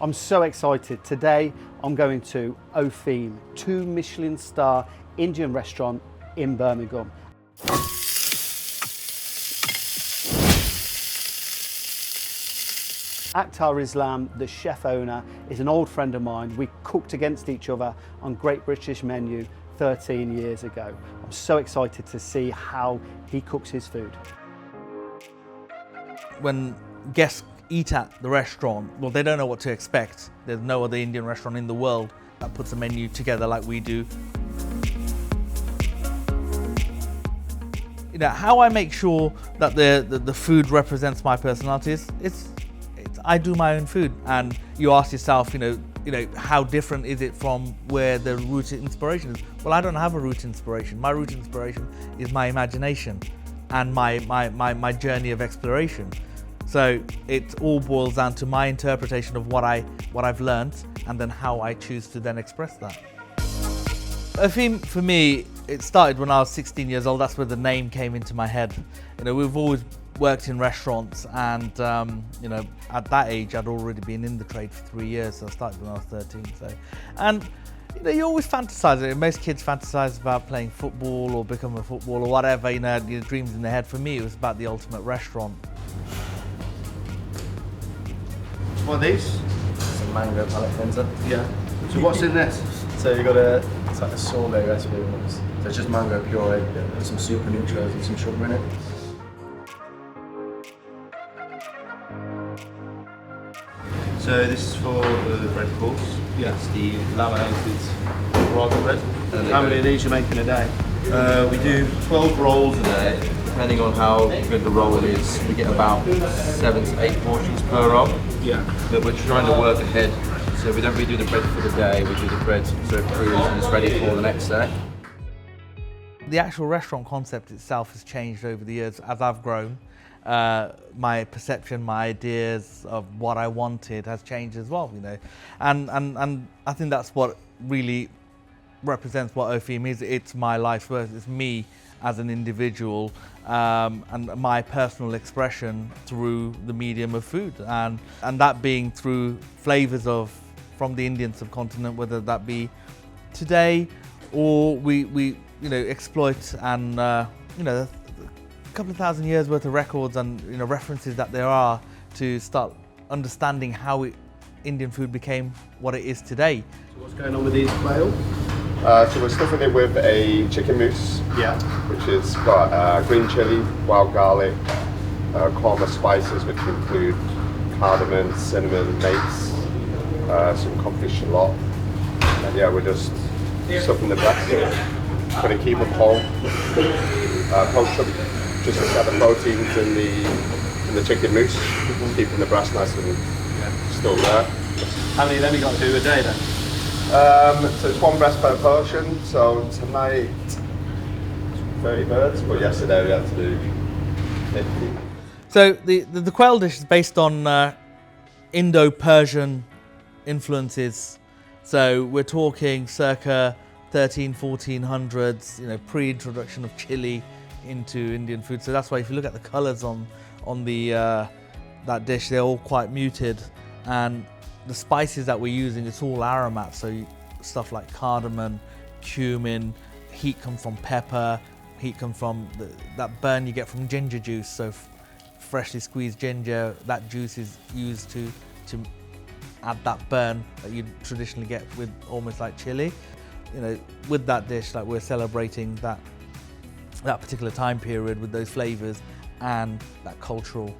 I'm so excited. Today I'm going to Opheem, 2 Michelin star Indian restaurant in Birmingham. Aktar Islam, the chef owner, is an old friend of mine. We cooked against each other on Great British Menu 13 years ago. I'm so excited to see how he cooks his food. When guests eat at the restaurant, well, they don't know what to expect. There's no other Indian restaurant in the world that puts a menu together like we do. You know, how I make sure that the food represents my personality is I do my own food, and you ask yourself, you know, how different is it from where the root inspiration is? Well, I don't have a root inspiration. My root inspiration is my imagination and my journey of exploration. So it all boils down to my interpretation of what I've learned, and then how I choose to then express that. Opheem, for me, it started when I was 16 years old. That's where the name came into my head. You know, we've always worked in restaurants, and you know, at that age I'd already been in the trade for 3 years, so I started when I was 13. So, and you know, you always fantasize it. Most kids fantasize about playing football or becoming a footballer or whatever, you know, your dreams in their head. For me, it was about the ultimate restaurant. What are these? It's a mango palate cleanser. Yeah. So what's in this? So you've got it's like a sorbet recipe almost. So it's just mango puree with some super nutros and some sugar in it. So this is for the bread course. Yeah. It's the laminated burrata bread. How many of these are you making a day? We do 12 rolls a day. Depending on how good the roll is, we get about 7 to 8 portions per roll. Yeah. But we're trying to work ahead. So we don't really do the bread for the day, we do the bread so it proves and it's ready for the next day. The actual restaurant concept itself has changed over the years as I've grown. My perception, my ideas of what I wanted has changed as well, you know, and I think that's what really represents what Opheem is. It's my life's work. It's me as an individual, and my personal expression through the medium of food, and that being through flavors from the Indian subcontinent, whether that be today or we you know, exploit and you know, couple of thousand years worth of records and, you know, references that there are to start understanding how Indian food became what it is today. So what's going on with these quail? So we're stuffing it with a chicken mousse, Yeah. which has got green chili, wild garlic, korma spices, which include cardamom, cinnamon, mace, some comfrey shallot, and yeah, we're just stuffing the breast. Going to keep them whole, poach them, just to get the proteins in the chicken mousse, keeping the breast nice and still there. How many of them you got to do a day then? So it's 1 breast per portion. So tonight, 30 birds, but yesterday we had to do 50. So the quail dish is based on Indo-Persian influences. So we're talking circa 1400s, you know, pre-introduction of chili into Indian food. So that's why if you look at the colours on the that dish, they're all quite muted, and the spices that we're using, it's all aromats. So stuff like cardamom, cumin, heat comes from pepper, heat comes from that burn you get from ginger juice. So freshly squeezed ginger, that juice is used to add that burn that you traditionally get with almost like chili. You know, with that dish, like, we're celebrating that particular time period with those flavors and that cultural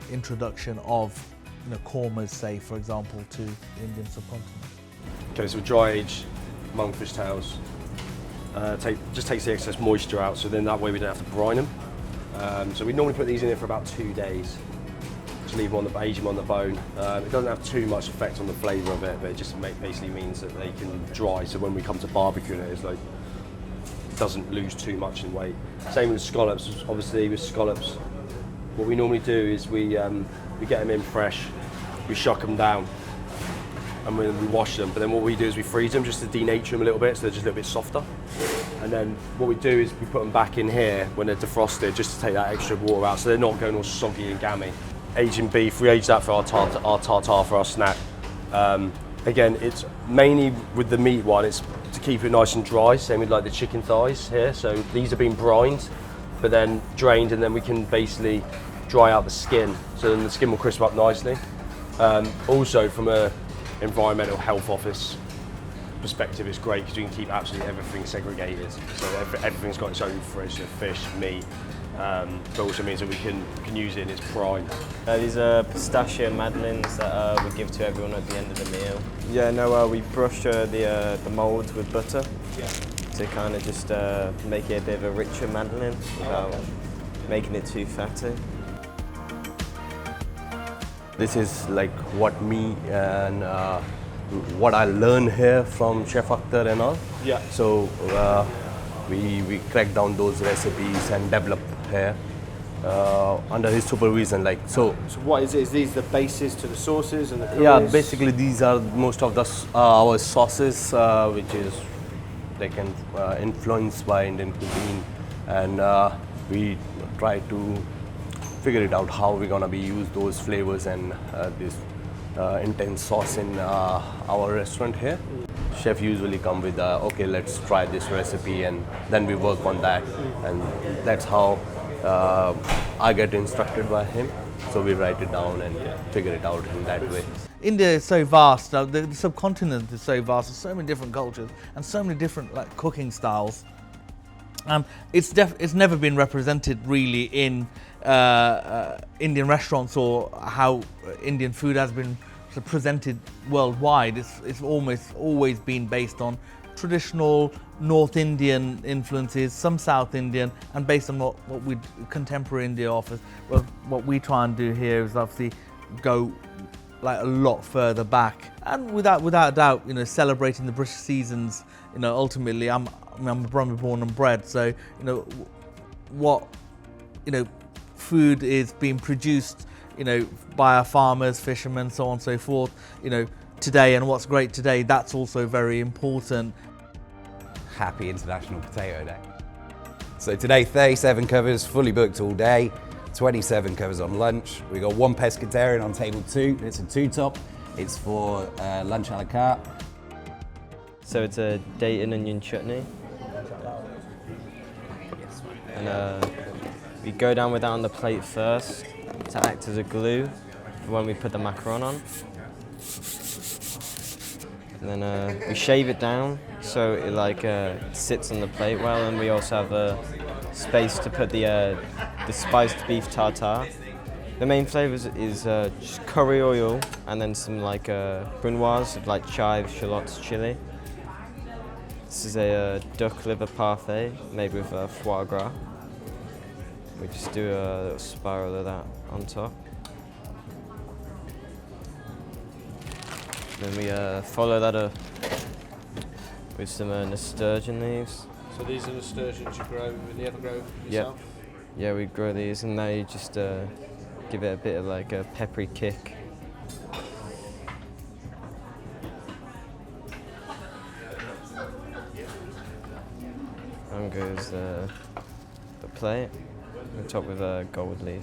introduction of, you know, kormas, say, for example, to the Indian subcontinent. Okay, so dry age monkfish tails. Just takes the excess moisture out, so then that way we don't have to brine them. So we normally put these in here for about 2 days. Just leave them age them on the bone. It doesn't have too much effect on the flavour of it, but it just basically means that they can dry. So when we come to barbecuing it, it's like it doesn't lose too much in weight. Same with scallops. Obviously, with scallops, what we normally do is we get them in fresh, we shuck them down, and we wash them. But then what we do is we freeze them just to denature them a little bit, so they're just a little bit softer. And then what we do is we put them back in here when they're defrosted, just to take that extra water out, so they're not going all soggy and gammy. aging beef. We age that for our tartare for our snack. Again, it's mainly with the meat one, it's to keep it nice and dry, same with like the chicken thighs here. So these have been brined, but then drained, and then we can basically dry out the skin, so then the skin will crisp up nicely. Also from a environmental health office perspective, it's great because you can keep absolutely everything segregated. So everything's got its own fridge, so fish, meat, but also means that we can use it in its prime. These are pistachio madeleines that we give to everyone at the end of the meal. Yeah, no, we brush the moulds with butter to kind of just make it a bit of a richer madeleine without making it too fatty. This is like what me and what I learned here from Chef Aktar and all. Yeah. So we crack down those recipes and develop here under his supervision. Like so. So what is it? Is these the bases to the sauces and the curries? Yeah, basically these are most of the our sauces, which is they can influenced by Indian cuisine, and we try to figure it out how we're gonna be use those flavors and this intense sauce in our restaurant here. Chef usually come with okay, let's try this recipe, and then we work on that, and that's how I get instructed by him. So we write it down and figure it out in that way. India is so vast, the subcontinent is so vast, there's so many different cultures and so many different like cooking styles. It's never been represented really in Indian restaurants or how Indian food has been presented worldwide. It's almost always been based on traditional North Indian influences, some South Indian, and based on what contemporary India offers. Well, what we try and do here is obviously go like a lot further back, and without a doubt, you know, celebrating the British seasons. You know, ultimately, I'm Birmingham born and bred, so you know what, you know, food is being produced, you know, by our farmers, fishermen, so on and so forth, you know, today, and what's great today, that's also very important. Happy International Potato Day. So today 37 covers, fully booked all day, 27 covers on lunch. We got one pescatarian on table 2, it's a 2-top, it's for lunch a la carte. So it's a date and onion chutney. And we go down with that on the plate first to act as a glue for when we put the macaron on. And then we shave it down so it like sits on the plate well, and we also have a space to put the spiced beef tartare. The main flavours is just curry oil and then some like brunoise of like chives, shallots, chilli. This is a duck liver parfait made with foie gras. We just do a little spiral of that on top. Then we follow that up with some nasturtium leaves. So these are nasturtiums you grow, and you ever grow yourself? Yeah, we grow these, and now you just give it a bit of like a peppery kick. And goes the plate, on top with a gold leaf.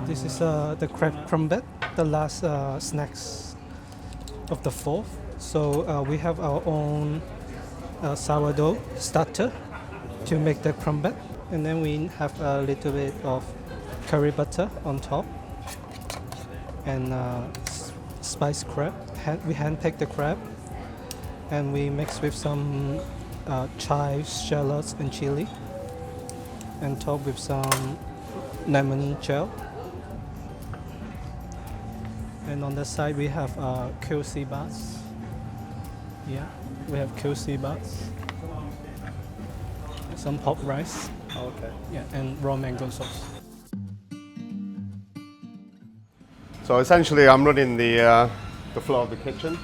This is the crab crumbet, the last snacks of the 4th. So we have our own sourdough starter to make the crumbet, and then we have a little bit of curry butter on top, and spiced crab. We hand-pick the crab, and we mix with some chives, shallots, and chili, and top with some lemon gel. And on the side we have kale sea bass. Yeah, we have kale sea bass. Some pork rice. Oh, okay. Yeah, and raw mango sauce. So essentially I'm running the floor of the kitchen.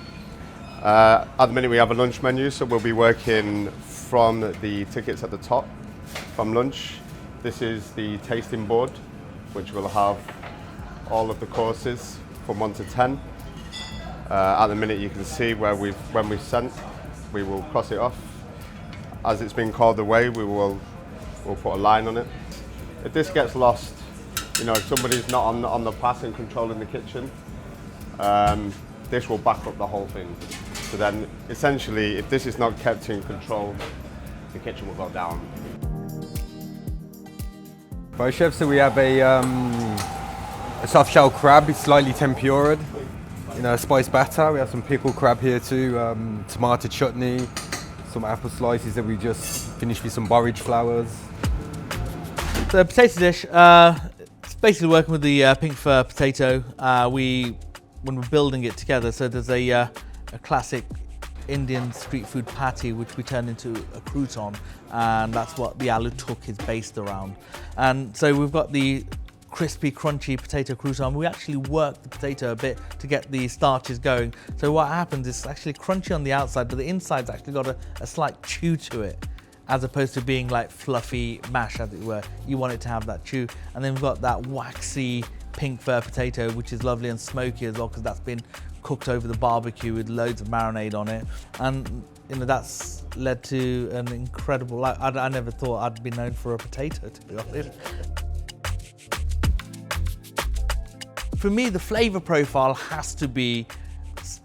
At the minute we have a lunch menu, so we'll be working from the tickets at the top from lunch. This is the tasting board, which will have all of the courses from 1 to 10. At the minute you can see where when we've sent, we will cross it off. As it's been called away, we will we'll put a line on it. If this gets lost, you know, if somebody's not on the path and controlling the kitchen, this will back up the whole thing. So then, essentially, if this is not kept in control, the kitchen will go down. Right, chef, so we have a soft shell crab, it's slightly tempuraed in a spice batter. We have some pickled crab here too, tomato chutney, some apple slices that we just finished with some borage flowers. The potato dish, it's basically working with the pink fir potato. When we're building it together, so there's a classic Indian street food patty which we turned into a crouton, and that's what the aloo tuk is based around. And so we've got the crispy, crunchy potato crouton. We actually work the potato a bit to get the starches going. So what happens is it's actually crunchy on the outside, but the inside's actually got a slight chew to it, as opposed to being like fluffy mash, as it were. You want it to have that chew. And then we've got that waxy pink fir potato, which is lovely and smoky as well, because that's been cooked over the barbecue with loads of marinade on it. And you know, that's led to an incredible, I never thought I'd be known for a potato, to be honest. For me, the flavor profile has to be,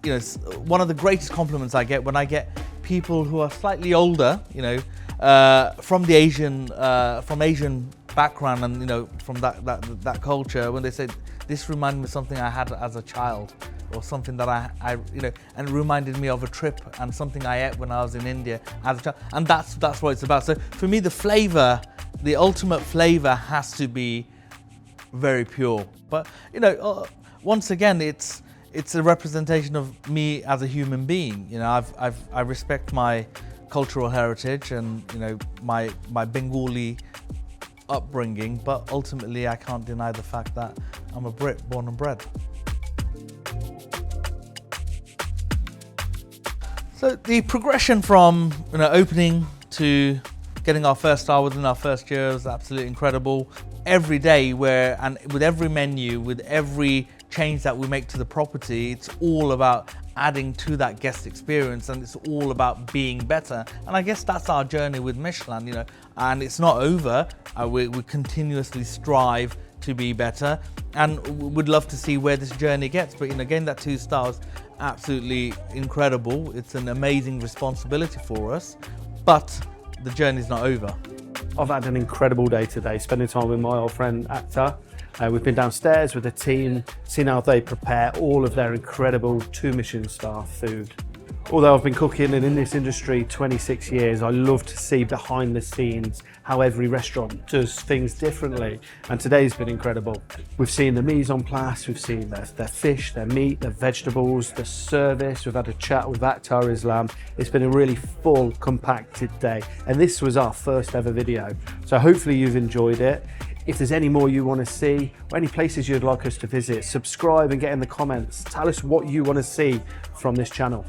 you know, one of the greatest compliments I get when I get people who are slightly older, you know, from Asian background, and you know, from that culture, when they say this reminded me of something I had as a child, or something that I you know, and it reminded me of a trip and something I ate when I was in India as a child, and that's what it's about. So for me, the flavor, the ultimate flavor, has to be very pure. But you know, once again, it's a representation of me as a human being. You know, I respect my cultural heritage and, you know, my Bengali upbringing, but ultimately I can't deny the fact that I'm a Brit, born and bred. So the progression from, you know, opening to getting our first star within our first year was absolutely incredible. Every day, and with every menu, with every change that we make to the property, it's all about adding to that guest experience, and it's all about being better. And I guess that's our journey with Michelin, you know, and it's not over. We continuously strive to be better, and we'd love to see where this journey gets. But you know, getting that 2 stars, absolutely incredible. It's an amazing responsibility for us, but the journey's not over. I've had an incredible day today, spending time with my old friend Aktar. We've been downstairs with the team, seen how they prepare all of their incredible 2 Michelin star food. Although I've been cooking and in this industry 26 years, I love to see behind the scenes how every restaurant does things differently. And today's been incredible. We've seen the mise en place, we've seen their fish, their meat, their vegetables, the service. We've had a chat with Aktar Islam. It's been a really full, compacted day. And this was our first ever video. So hopefully you've enjoyed it. If there's any more you want to see, or any places you'd like us to visit, subscribe and get in the comments. Tell us what you want to see from this channel.